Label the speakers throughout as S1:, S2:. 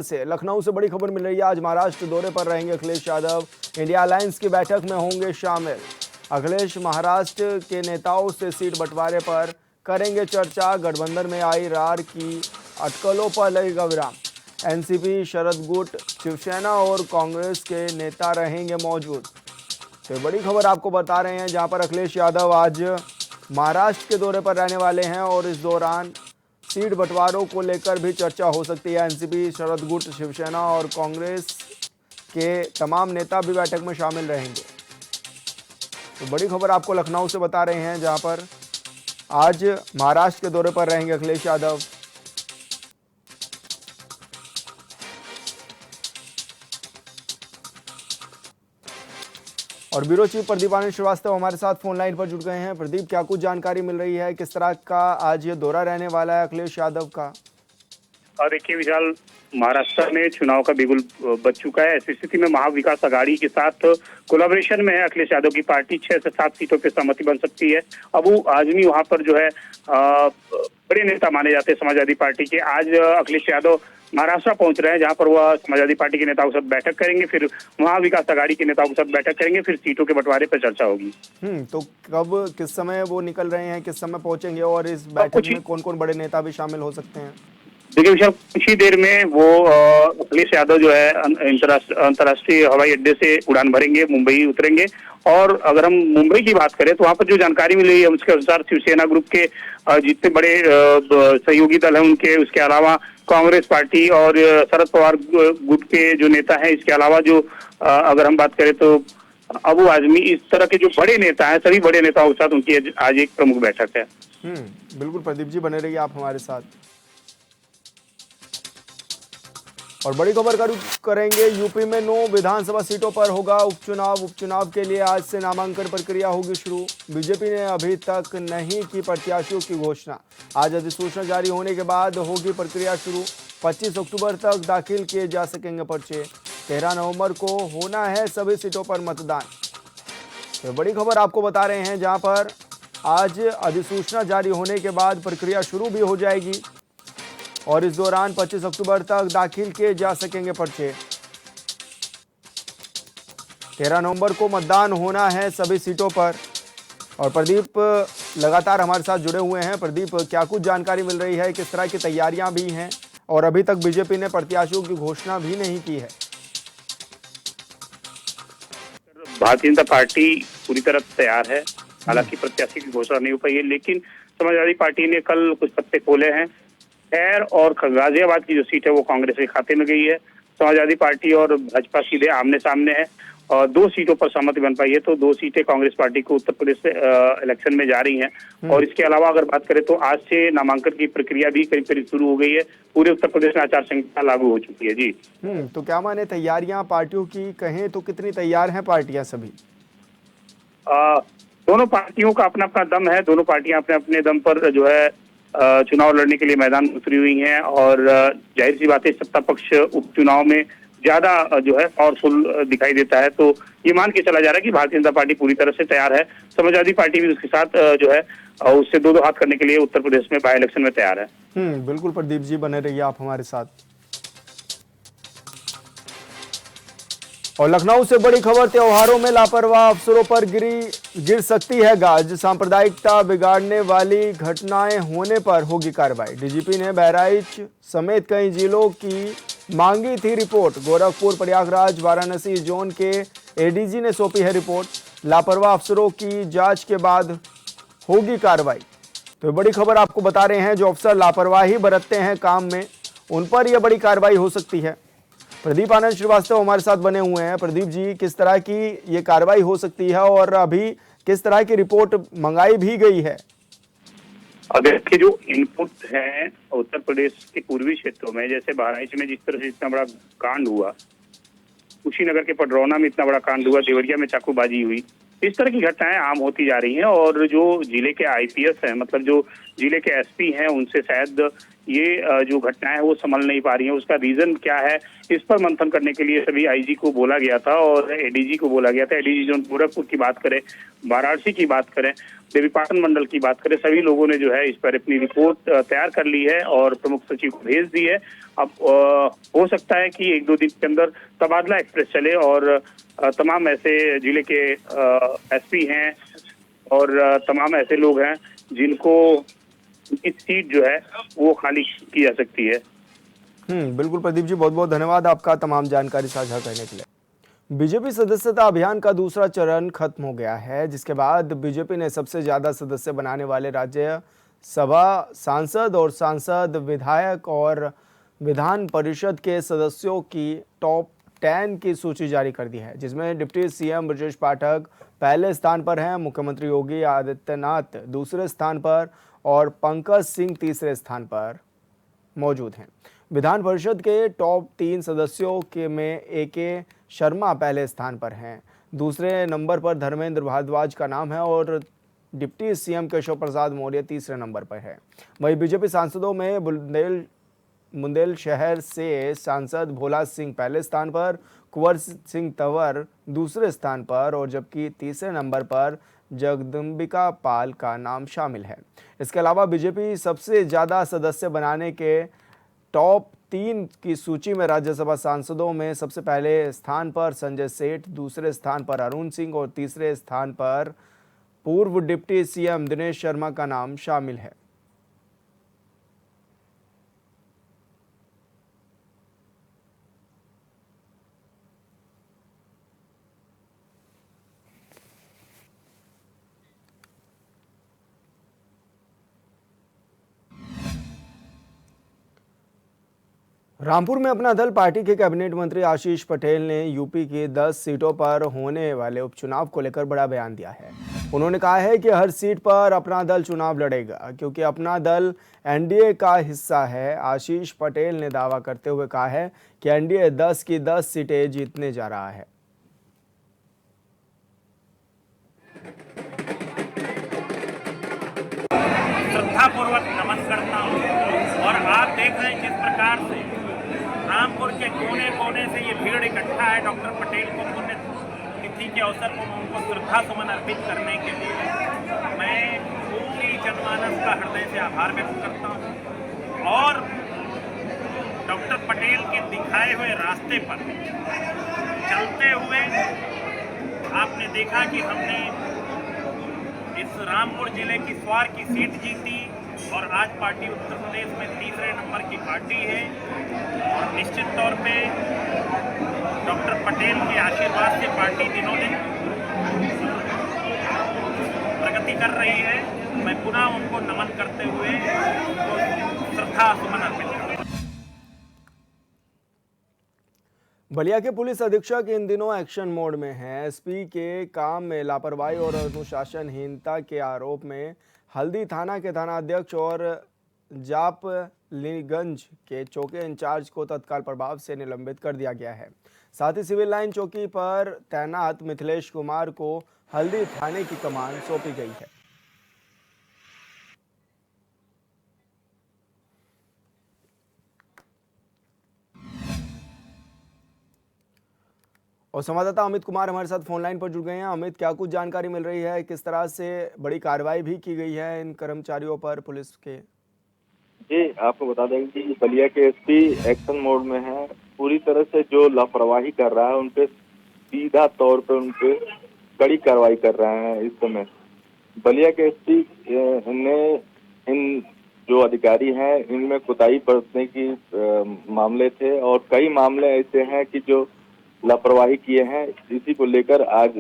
S1: से लखनऊ से बड़ी खबर मिल रही है। आज महाराष्ट्र दौरे पर रहेंगे अखिलेश यादव। इंडिया अलायंस की बैठक में होंगे शामिल। अखिलेश महाराष्ट्र के नेताओं से सीट बंटवारे पर करेंगे चर्चा। गठबंधन में आई रार की अटकलों पर लगेगा विराम। एनसीपी, शरद गुट, शिवसेना और कांग्रेस के नेता रहेंगे मौजूद। तो बड़ी खबर आपको बता रहे हैं, जहां पर अखिलेश यादव आज महाराष्ट्र के दौरे पर रहने वाले हैं और इस दौरान सीट बंटवारों को लेकर भी चर्चा हो सकती है। एनसीपी, शरद गुट, शिवसेना और कांग्रेस के तमाम नेता भी बैठक में शामिल रहेंगे। तो बड़ी खबर आपको लखनऊ से बता रहे हैं, जहां पर आज महाराष्ट्र के दौरे पर रहेंगे अखिलेश यादव। और ब्यूरो चीफ प्रदीप आनंद श्रीवास्तव हमारे साथ फोन लाइन पर जुड़ गए हैं। प्रदीप, क्या कुछ जानकारी मिल रही है, किस तरह का आज ये दौरा रहने वाला है अखिलेश यादव का?
S2: देखिए विशाल, महाराष्ट्र में चुनाव का बिगुल बज चुका है। ऐसी स्थिति में महाविकास आघाड़ी के साथ कोलैबोरेशन में है अखिलेश यादव की पार्टी। 6 से 7 सीटों पे सहमति बन सकती है। अबू आजमी वहां पर जो है बड़े नेता माने जाते हैं समाजवादी पार्टी के। आज अखिलेश यादव महाराष्ट्र पहुंच रहे हैं, जहां पर वह समाजवादी पार्टी के नेताओं के साथ बैठक करेंगे, फिर महाविकास आघाड़ी के नेताओं के साथ बैठक करेंगे, फिर सीटों के बंटवारे पर चर्चा होगी।
S1: तो कब, किस समय वो निकल रहे हैं, किस समय पहुंचेंगे और इस बैठक में कौन कौन बड़े नेता भी शामिल हो सकते हैं?
S2: देखिए विशाल, कुछ ही देर में वो अखिलेश यादव जो है अंतर्राष्ट्रीय हवाई अड्डे से उड़ान भरेंगे, मुंबई उतरेंगे। और अगर हम मुंबई की बात करें तो वहां पर जो जानकारी मिली है उसके अनुसार शिवसेना ग्रुप के जितने बड़े सहयोगी दल हैं उनके, उसके अलावा कांग्रेस पार्टी और शरद पवार गुट के जो नेता हैं, इसके अलावा जो अगर हम बात करें तो अबू आजमी, इस तरह के जो बड़े नेता हैं, सभी बड़े नेताओं के साथ उनकी आज एक प्रमुख बैठक है।
S1: बिल्कुल प्रदीप जी, बने रहिए आप हमारे साथ। और बड़ी खबर करेंगे, यूपी में 9 विधानसभा सीटों पर होगा उपचुनाव। उपचुनाव के लिए आज से नामांकन प्रक्रिया होगी शुरू। बीजेपी ने अभी तक नहीं की प्रत्याशियों की घोषणा। आज अधिसूचना जारी होने के बाद होगी प्रक्रिया शुरू। 25 अक्टूबर तक दाखिल किए जा सकेंगे पर्चे। 13 नवंबर को होना है सभी सीटों पर मतदान। तो बड़ी खबर आपको बता रहे हैं, जहां पर आज अधिसूचना जारी होने के बाद प्रक्रिया शुरू भी हो जाएगी और इस दौरान 25 अक्टूबर तक दाखिल किए जा सकेंगे पर्चे। 13 नवंबर को मतदान होना है सभी सीटों पर। और प्रदीप लगातार हमारे साथ जुड़े हुए हैं। प्रदीप, क्या कुछ जानकारी मिल रही है, किस तरह की तैयारियां भी हैं, और अभी तक बीजेपी ने प्रत्याशियों की घोषणा भी नहीं की है?
S2: भारतीय जनता पार्टी पूरी तरह तैयार है। हालांकि प्रत्याशी की घोषणा नहीं हो पाई है, लेकिन समाजवादी पार्टी ने कल कुछ पत्ते खोले हैं। खैर और गाजियाबाद की जो सीट है वो कांग्रेस के खाते में गई है। समाजवादी पार्टी और भाजपा सीधे आमने सामने है और 2 सीटों पर सहमति बन पाई है, तो 2 सीटें कांग्रेस पार्टी को उत्तर प्रदेश से इलेक्शन में जा रही हैं। और इसके अलावा अगर बात करें तो आज से नामांकन की प्रक्रिया भी करीब करीब शुरू हो गई है। पूरे उत्तर प्रदेश में आचार संहिता लागू हो चुकी है। जी
S1: तो क्या माने तैयारियां पार्टियों की, कहें तो कितनी तैयार हैं पार्टियां सभी?
S2: दोनों पार्टियों का अपना अपना दम है। दोनों पार्टियां अपने अपने दम पर जो है चुनाव लड़ने के लिए मैदान में उतरी हुई हैं। और जाहिर सी बात है, सत्ता पक्ष उपचुनाव में ज्यादा जो है पावरफुल दिखाई देता है। तो ये मान के चला जा रहा है कि भारतीय जनता पार्टी पूरी तरह से तैयार है। समाजवादी पार्टी भी उसके साथ जो है उससे 2-2 हाथ करने के लिए उत्तर प्रदेश में बाई इलेक्शन में तैयार है।
S1: बिल्कुल प्रदीप जी, बने रहिए आप हमारे साथ। और लखनऊ से बड़ी खबर, त्योहारों में लापरवाह अफसरों पर गिर सकती है गाज। सांप्रदायिकता बिगाड़ने वाली घटनाएं होने पर होगी कार्रवाई। डीजीपी ने बहराइच समेत कई जिलों की मांगी थी रिपोर्ट। गोरखपुर, प्रयागराज, वाराणसी जोन के एडीजी ने सौंपी है रिपोर्ट। लापरवाह अफसरों की जांच के बाद होगी कार्रवाई। तो बड़ी खबर आपको बता रहे हैं, जो अफसर लापरवाही बरतते हैं काम में, उन पर यह बड़ी कार्रवाई हो सकती है। प्रदीप आनंद श्रीवास्तव हमारे साथ बने हुए हैं। प्रदीप जी, किस तरह की ये कार्रवाई हो सकती है और अभी किस तरह की रिपोर्ट मंगाई भी गई है?
S2: अगर के जो इनपुट है उत्तर प्रदेश के पूर्वी क्षेत्रों में, जैसे बहराइच में जिस तरह से इतना बड़ा कांड हुआ, कुशीनगर के पडरौना में इतना बड़ा कांड हुआ, देवरिया में चाकूबाजी हुई, इस तरह की घटनाएं आम होती जा रही हैं। और जो जिले के आईपीएस हैं, मतलब जो जिले के एसपी हैं, उनसे शायद ये जो घटनाएं हैं वो संभल नहीं पा रही हैं, उसका रीजन क्या है, इस पर मंथन करने के लिए सभी आईजी को बोला गया था और एडीजी को बोला गया था। एडीजी जो गोरखपुर की बात करें, वाराणसी की बात करें, देवीपाटन मंडल की बात करें, सभी लोगों ने जो है इस पर अपनी रिपोर्ट तैयार कर ली है और प्रमुख सचिव को भेज दी है। अब हो सकता है कि 1-2 दिन के अंदर तबादला एक्सप्रेस चले और तमाम ऐसे जिले के एसपी हैं और तमाम ऐसे लोग हैं जिनको इस सीट जो है वो खाली की जा सकती है।
S1: बिल्कुल प्रदीप जी, बहुत बहुत धन्यवाद आपका तमाम जानकारी साझा करने के लिए। बीजेपी सदस्यता अभियान का दूसरा चरण खत्म हो गया है, जिसके बाद बीजेपी ने सबसे ज्यादा सदस्य बनाने वाले राज्यसभा सांसद और सांसद, विधायक और विधान परिषद के सदस्यों की टॉप 10 की सूची जारी कर दी है, जिसमें डिप्टी सीएम ब्रजेश पाठक पहले स्थान पर हैं, मुख्यमंत्री योगी आदित्यनाथ दूसरे स्थान पर और पंकज सिंह तीसरे स्थान पर मौजूद हैं। विधान परिषद के टॉप 3 सदस्यों के में AK शर्मा पहले स्थान पर हैं, दूसरे नंबर पर धर्मेंद्र भारद्वाज का नाम है और डिप्टी सीएम केशव प्रसाद मौर्य तीसरे नंबर पर है। वहीं बीजेपी सांसदों में बुंदेलशहर से सांसद भोला सिंह पहले स्थान पर, कुंवर सिंह तंवर दूसरे स्थान पर और जबकि तीसरे नंबर पर जगदम्बिका पाल का नाम शामिल है। इसके अलावा बीजेपी सबसे ज़्यादा सदस्य बनाने के टॉप 3 की सूची में राज्यसभा सांसदों में सबसे पहले स्थान पर संजय सेठ, दूसरे स्थान पर अरुण सिंह और तीसरे स्थान पर पूर्व डिप्टी सीएम दिनेश शर्मा का नाम शामिल है। रामपुर में अपना दल पार्टी के कैबिनेट मंत्री आशीष पटेल ने यूपी की 10 सीटों पर होने वाले उपचुनाव को लेकर बड़ा बयान दिया है। उन्होंने कहा है कि हर सीट पर अपना दल चुनाव लड़ेगा क्योंकि अपना दल एनडीए का हिस्सा है। आशीष पटेल ने दावा करते हुए कहा है कि एनडीए 10 की 10 सीटें जीतने जा रहा है।
S3: श्रद्धापूर्वक नमन करता हूँ और आप देख रहे हैं किस प्रकार से रामपुर के कोने कोने से ये भीड़ इकट्ठा है डॉक्टर पटेल को पुण्य तिथि के अवसर पर उनको श्रद्धा सुमन अर्पित करने के लिए। मैं पूरी जनमानस का हृदय से आभार व्यक्त करता हूँ और डॉक्टर पटेल के दिखाए हुए रास्ते पर चलते हुए आपने देखा कि हमने इस रामपुर जिले की स्वार की सीट जीती और आज पार्टी उत्तर प्रदेश में तीसरे नंबर की पार्टी है और निश्चित तौर पे डॉक्टर पटेल के आशीर्वाद से पार्टी दिनों दिन प्रगति कर रही है। मैं पुनः उनको नमन करते हुए उनको श्रद्धा सुमन अर्पित करता हूं।
S1: बलिया के पुलिस अधीक्षक इन दिनों एक्शन मोड में हैं। एसपी के काम में लापरवाही और अनुशासनहीनता के आरोप में हल्दी थाना के थानाध्यक्ष और जापलीगंज के चौकी इंचार्ज को तत्काल प्रभाव से निलंबित कर दिया गया है। साथ ही सिविल लाइन चौकी पर तैनात मिथिलेश कुमार को हल्दी थाने की कमान सौंपी गई है। और संवाददाता अमित कुमार हमारे साथ फोन लाइन पर जुड़ गए हैं। अमित, क्या कुछ जानकारी मिल रही है, किस तरह से बड़ी कार्रवाई भी की गई है इन कर्मचारियों पर पुलिस के?
S4: जी, आपको बता दें कि बलिया के एसपी एक्शन मोड में है। पूरी तरह से जो लापरवाही कर रहा है उन पे सीधा तौर पे उन पे कड़ी कार्रवाई कर रहे हैं। इस समय बलिया के एसपी ने इन जो अधिकारी हैं इनमें कुताही बरतने की मामले थे और कई मामले ऐसे हैं कि जो लापरवाही किए हैं। इसी को लेकर आज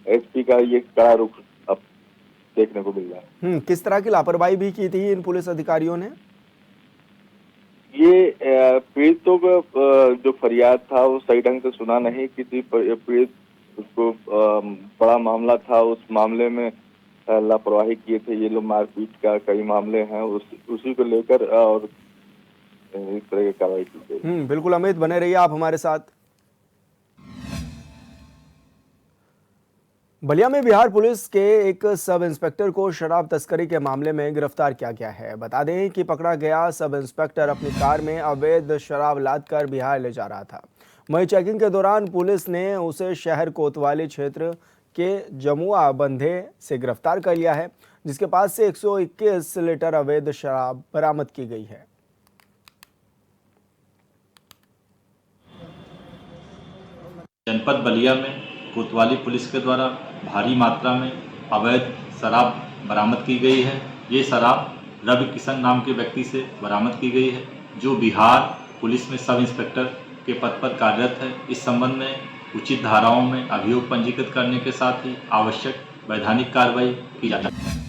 S4: एसपी का ये कड़ा रुख अब देखने को मिल रहा है।
S1: किस तरह की लापरवाही भी की थी इन पुलिस अधिकारियों ने?
S4: ये पीड़ितों का जो फरियाद था वो सही ढंग से सुना नहीं। किसी पीड़ित उसको बड़ा मामला था, उस मामले में लापरवाही किए थे ये लोग। मारपीट का कई मामले हैं, उसी को लेकर और इस तरह की कार्रवाई की गई।
S1: बिल्कुल अमित, बने रहिए आप हमारे साथ। बलिया में बिहार पुलिस के एक सब इंस्पेक्टर को शराब तस्करी के मामले में गिरफ्तार किया गया है। बता दें कि पकड़ा गया सब इंस्पेक्टर अपनी कार में अवैध शराब लादकर बिहार ले जा रहा था। वहीं चेकिंग के दौरान पुलिस ने उसे शहर कोतवाली क्षेत्र के जमुआ बंधे से गिरफ्तार कर लिया है, जिसके पास से 121 लीटर अवैध शराब बरामद की गई है।
S5: जनपद बलिया में कोतवाली पुलिस के द्वारा भारी मात्रा में अवैध शराब बरामद की गई है। ये शराब रवि किशन नाम के व्यक्ति से बरामद की गई है, जो बिहार पुलिस में सब इंस्पेक्टर के पद पर कार्यरत है। इस संबंध में उचित धाराओं में अभियोग पंजीकृत करने के साथ ही आवश्यक वैधानिक कार्रवाई की जा सकती है।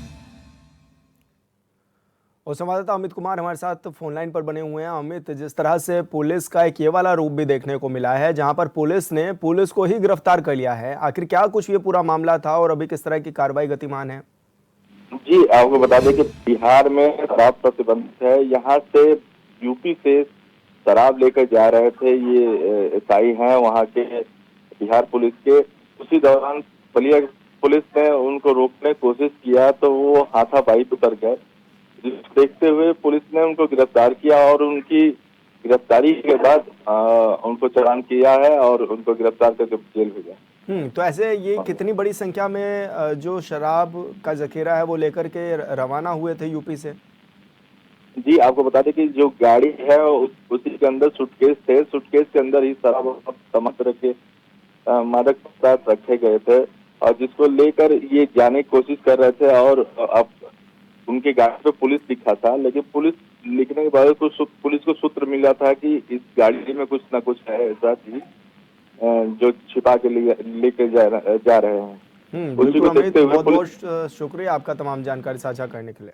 S1: और संवाददाता अमित कुमार हमारे साथ फोन लाइन पर बने हुए हैं। अमित, जिस तरह से पुलिस का एक ये वाला रूप भी देखने को मिला है जहां पर पुलिस ने पुलिस को ही गिरफ्तार कर लिया है, आखिर क्या कुछ ये पूरा मामला था और अभी किस तरह की कार्रवाई गतिमान है?
S4: जी, आपको बता दें कि बिहार में शराब प्रतिबंधित है। यहाँ से यूपी से शराब लेकर जा रहे थे ये एसआई हैं वहाँ के बिहार पुलिस के। उसी दौरान बलिया पुलिस ने उनको रोकने की कोशिश किया तो वो हाथापाई पे उतर गए। देखते हुए पुलिस ने उनको गिरफ्तार किया और उनकी गिरफ्तारी के बाद उनको चालान किया है और उनको गिरफ्तार करके जेल भेजा।
S1: तो ऐसे ये कितनी बड़ी संख्या में जो शराब का जखीरा है वो लेकर के रवाना हुए थे यूपी से?
S4: जी, आपको बता दें कि जो गाड़ी है उसी के अंदर सूटकेस थे। सूटकेस के अंदर ही शराब और तमाम तरह के मादक पदार्थ रखे गए थे और जिसको लेकर ये जाने की कोशिश कर रहे थे। और अब उनके गाड़ी पे पुलिस लिखा था, लेकिन पुलिस लिखने के बाद पुलिस को सूत्र मिला था कि इस गाड़ी में कुछ ना कुछ है ऐसा चीज जो छिपा के लेके जा रहे हैं।
S1: बिल्कुल अमित, बहुत बहुत शुक्रिया आपका तमाम जानकारी साझा करने के लिए।